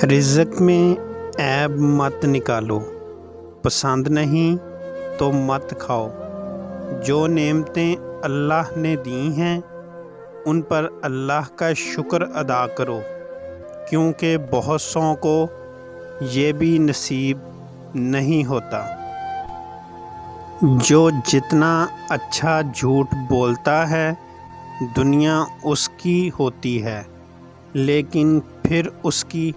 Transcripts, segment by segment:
رزق میں عیب مت نکالو، پسند نہیں تو مت کھاؤ۔ جو نعمتیں اللہ نے دی ہیں ان پر اللہ کا شکر ادا کرو، کیونکہ بہت سوں کو یہ بھی نصیب نہیں ہوتا۔ جو جتنا اچھا جھوٹ بولتا ہے دنیا اس کی ہوتی ہے، لیکن پھر اس کی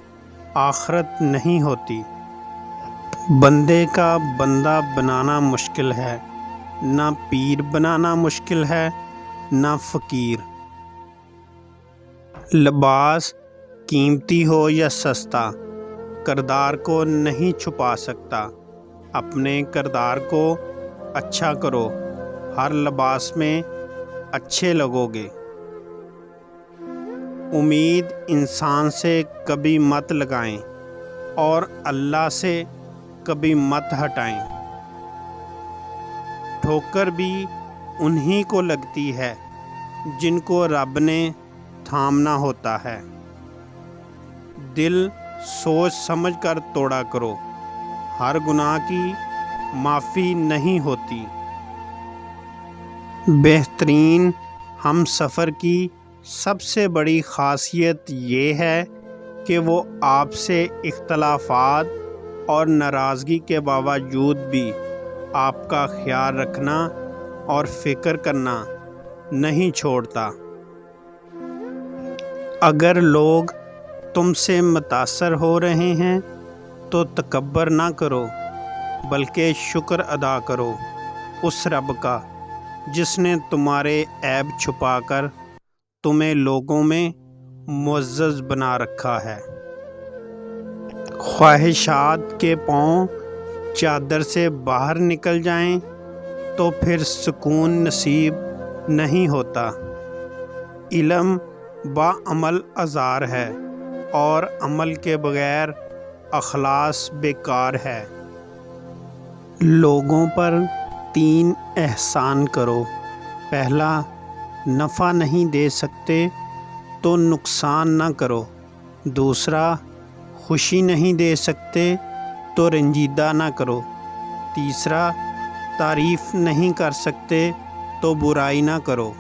آخرت نہیں ہوتی۔ بندے کا بندہ بنانا مشکل ہے، نہ پیر بنانا مشکل ہے نہ فقیر۔ لباس قیمتی ہو یا سستا کردار کو نہیں چھپا سکتا۔ اپنے کردار کو اچھا کرو، ہر لباس میں اچھے لگو گے۔ امید انسان سے کبھی مت لگائیں اور اللہ سے کبھی مت ہٹائیں۔ ٹھوکر بھی انہی کو لگتی ہے جن کو رب نے تھامنا ہوتا ہے۔ دل سوچ سمجھ کر توڑا کرو، ہر گناہ کی معافی نہیں ہوتی۔ بہترین ہم سفر کی سب سے بڑی خاصیت یہ ہے کہ وہ آپ سے اختلافات اور ناراضگی کے باوجود بھی آپ کا خیال رکھنا اور فکر کرنا نہیں چھوڑتا۔ اگر لوگ تم سے متاثر ہو رہے ہیں تو تکبر نہ کرو، بلکہ شکر ادا کرو اس رب کا جس نے تمہارے عیب چھپا کر تمہیں لوگوں میں معزز بنا رکھا ہے۔ خواہشات کے پاؤں چادر سے باہر نکل جائیں تو پھر سکون نصیب نہیں ہوتا۔ علم با عمل آزار ہے اور عمل کے بغیر اخلاص بیکار ہے۔ لوگوں پر 3 احسان کرو۔ پہلا، نفع نہیں دے سکتے تو نقصان نہ کرو۔ دوسرا، خوشی نہیں دے سکتے تو رنجیدہ نہ کرو۔ تیسرا، تعریف نہیں کر سکتے تو برائی نہ کرو۔